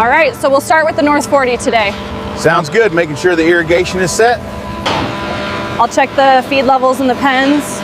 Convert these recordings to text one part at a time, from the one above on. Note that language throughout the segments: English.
All right, so we'll start with the North 40 today. Sounds good, making sure the irrigation is set. I'll check the feed levels in the pens.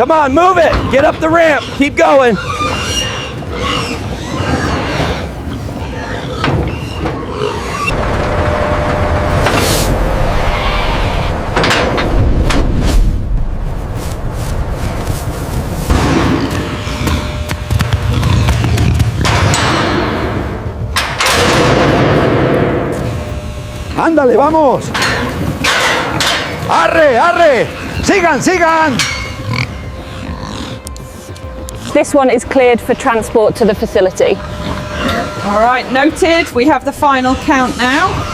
Come on, move it! Get up the ramp! Keep going! ¡Ándale, vamos! ¡Arre, arre! ¡Sigan, sigan! This one is cleared for transport to the facility. All right, noted. We have the final count now.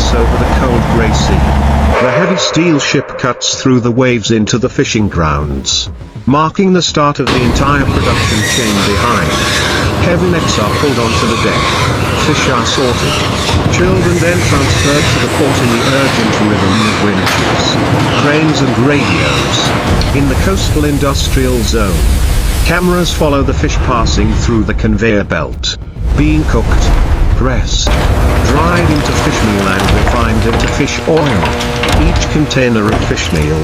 Over the cold grey sea. The heavy steel ship cuts through the waves into the fishing grounds, marking the start of the entire production chain behind. Heavy nets are pulled onto the deck, fish are sorted, chilled and then transferred to the port in the urgent rhythm of winches, cranes and radios. In the coastal industrial zone, cameras follow the fish passing through the conveyor belt, being cooked, rest. Dried into fish meal and refined into fish oil. Each container of fish meal,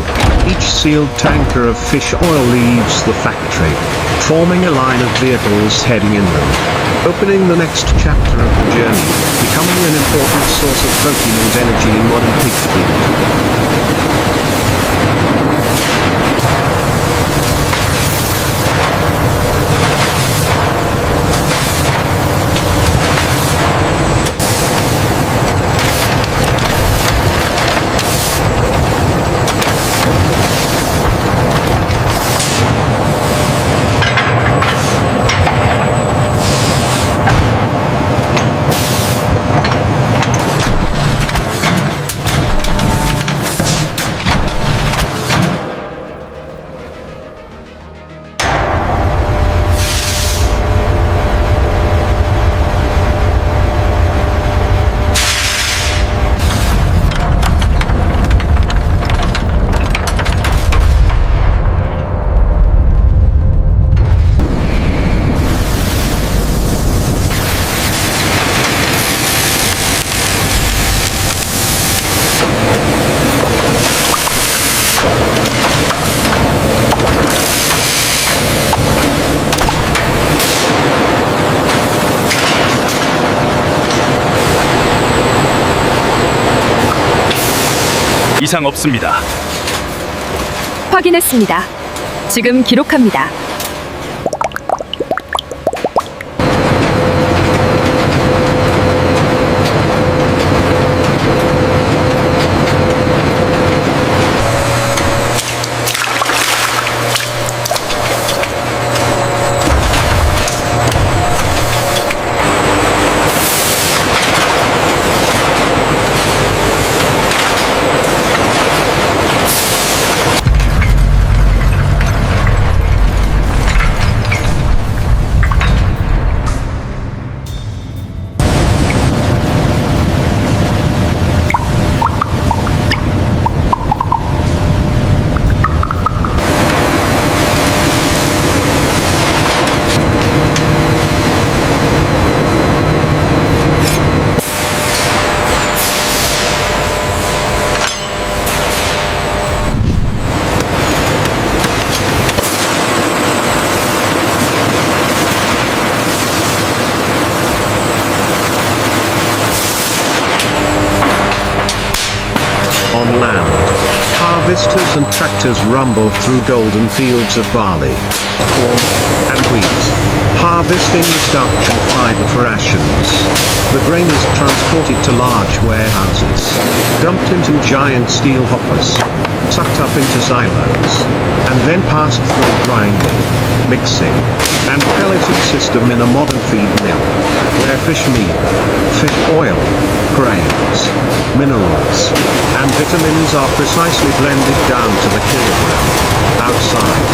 each sealed tanker of fish oil leaves the factory, forming a line of vehicles heading inland, opening the next chapter of the journey, becoming an important source of protein and energy in modern pig feed. 이상 없습니다. 확인했습니다. 지금 기록합니다. On land, harvesters and tractors rumble through golden fields of barley, corn, and wheat, harvesting the starch and fiber for rations. The grain is transported to large warehouses, dumped into giant steel hoppers, sucked up into silos, and then passed through a grinding, mixing, and pelleting system in a modern feed mill, where fish meal, fish oil, grains, minerals, and vitamins are precisely blended down to the kilogram. Outside,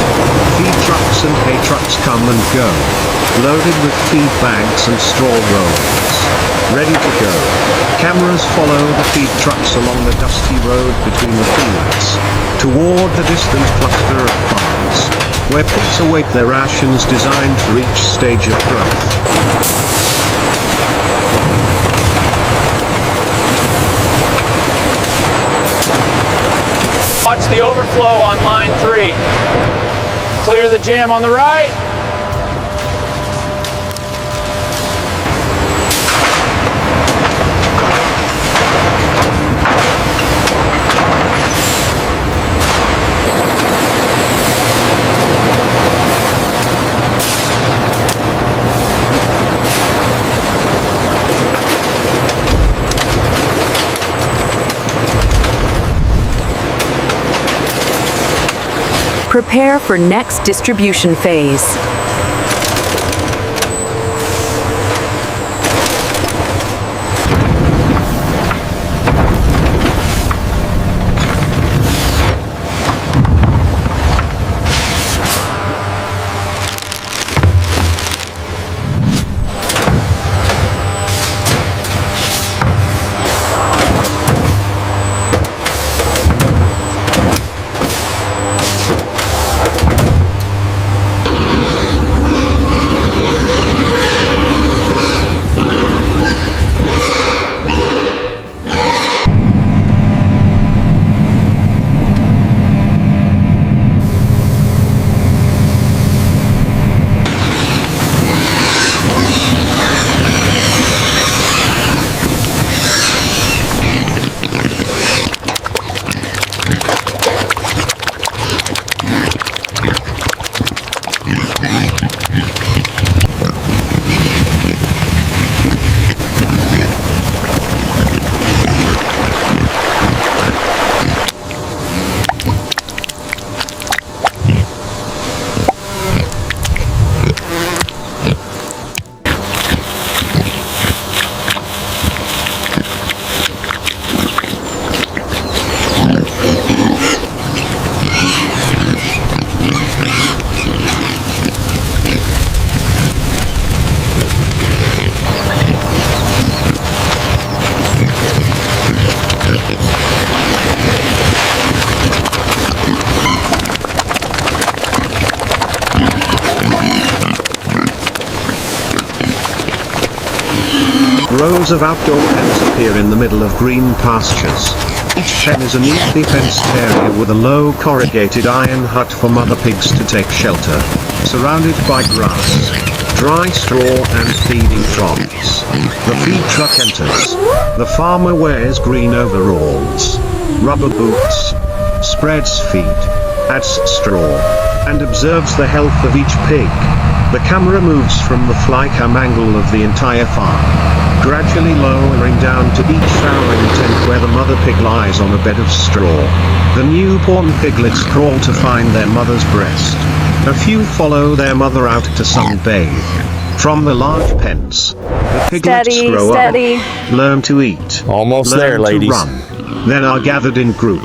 feed trucks and hay trucks come and go, loaded with feed bags and straw rolls. Ready to go. Cameras follow the feed trucks along the dusty road between the fields, toward the distant cluster of farms, where pigs await their rations designed for each stage of growth. Watch the overflow on line 3. Clear the jam on the right. Prepare for next distribution phase. Rows of outdoor pens appear in the middle of green pastures. Each pen is a neatly fenced area with a low corrugated iron hut for mother pigs to take shelter, surrounded by grass, dry straw and feeding troughs. The feed truck enters. The farmer wears green overalls, rubber boots, spreads feed, adds straw, and observes the health of each pig. The camera moves from the flycam angle of the entire farm, gradually lowering down to each farrowing tent where the mother pig lies on a bed of straw. The newborn piglets crawl to find their mother's breast. A few follow their mother out to sunbathe. From the large pens, the piglets grow up, learn to eat, Almost learn there, to ladies. run, then are gathered in groups.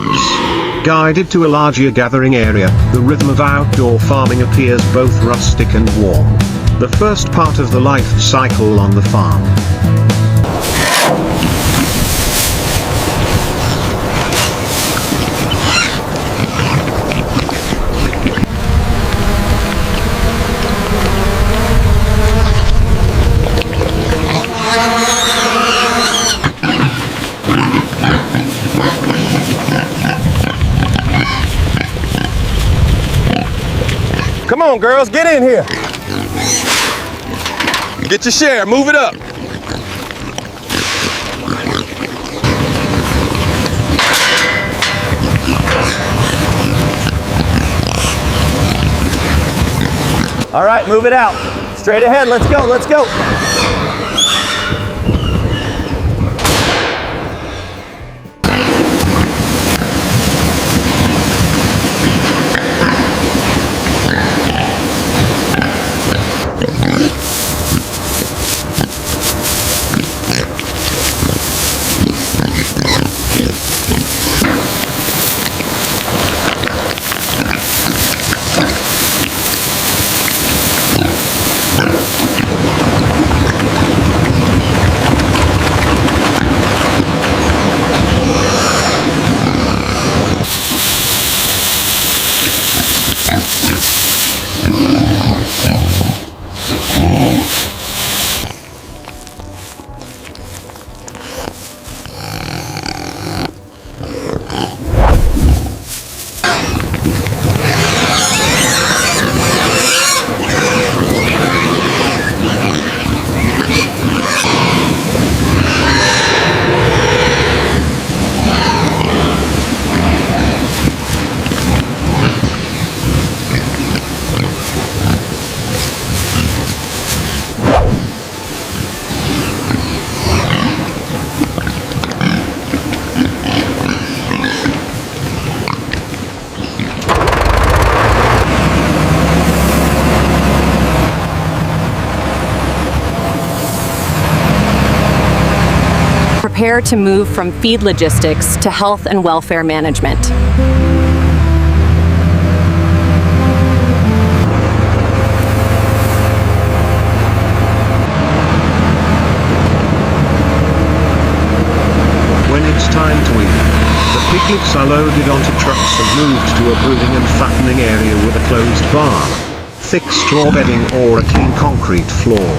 Guided to a larger gathering area, the rhythm of outdoor farming appears both rustic and warm. The first part of the life cycle on the farm. Come on, girls, get in here. Get your share, move it up. All right, move it out. Straight ahead, let's go, let's go. Prepare to move from feed logistics to health and welfare management. When it's time to eat, the piglets are loaded onto trucks and moved to a brooding and fattening area with a closed barn, thick straw bedding or a clean concrete floor,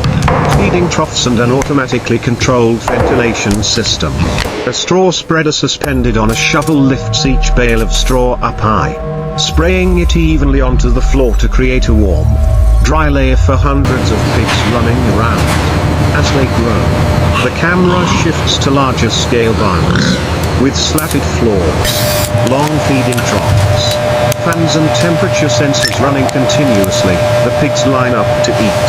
feeding troughs and an automatically controlled ventilation system. A straw spreader suspended on a shovel lifts each bale of straw up high, spraying it evenly onto the floor to create a warm, dry layer for hundreds of pigs running around. As they grow, The camera shifts to larger scale barns, with slatted floors, long feeding troughs, fans and temperature sensors running continuously. The pigs line up to eat,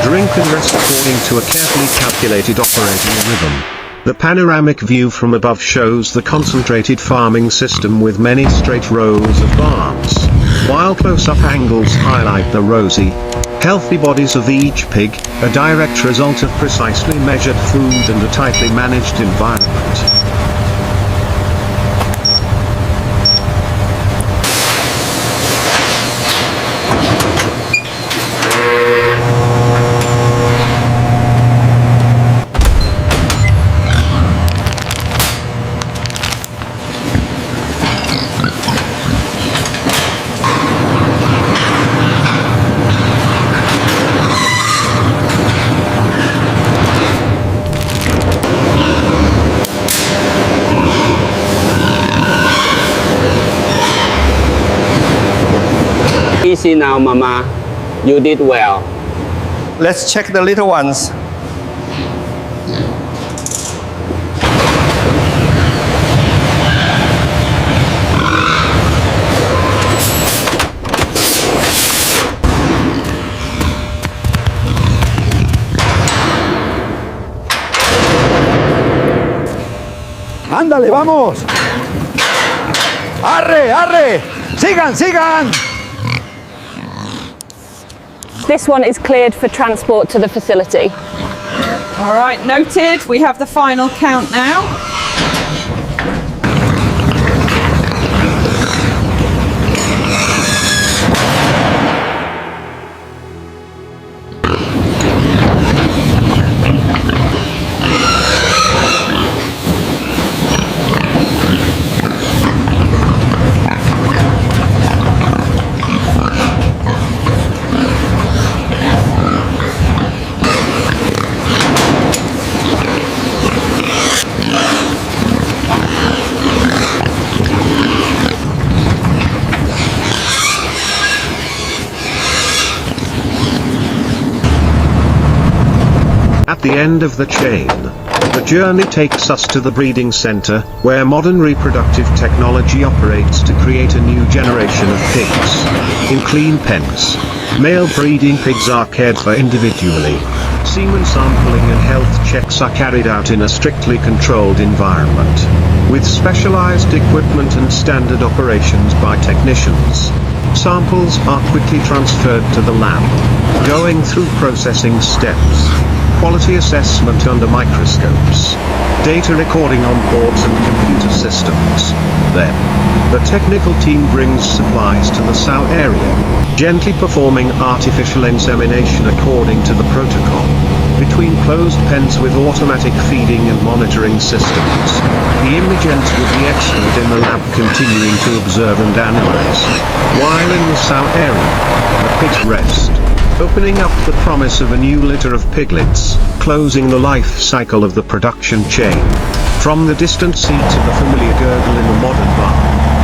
drink and rest according to a carefully calculated operating rhythm. The panoramic view from above shows the concentrated farming system with many straight rows of barns, while close-up angles highlight the rosy, healthy bodies of each pig, a direct result of precisely measured food and a tightly managed environment. Easy now, Mama. You did well. Let's check the little ones. Ándale, vamos. Arre, arre. Sigan, sigan. This one is cleared for transport to the facility. All right, noted. We have the final count now. At the end of the chain, the journey takes us to the breeding center, where modern reproductive technology operates to create a new generation of pigs. In clean pens, male breeding pigs are cared for individually. Semen sampling and health checks are carried out in a strictly controlled environment, with specialized equipment and standard operations by technicians. Samples are quickly transferred to the lab, going through processing steps, quality assessment under microscopes, data recording on boards and computer systems. Then, the technical team brings supplies to the sow area, gently performing artificial insemination according to the protocol, between closed pens with automatic feeding and monitoring systems. The imagers with the expert in the lab continuing to observe and analyze, while in the sow area, the pigs rest, opening up the promise of a new litter of piglets, closing the life cycle of the production chain. From the distant seat to the familiar gurgle in the modern barn,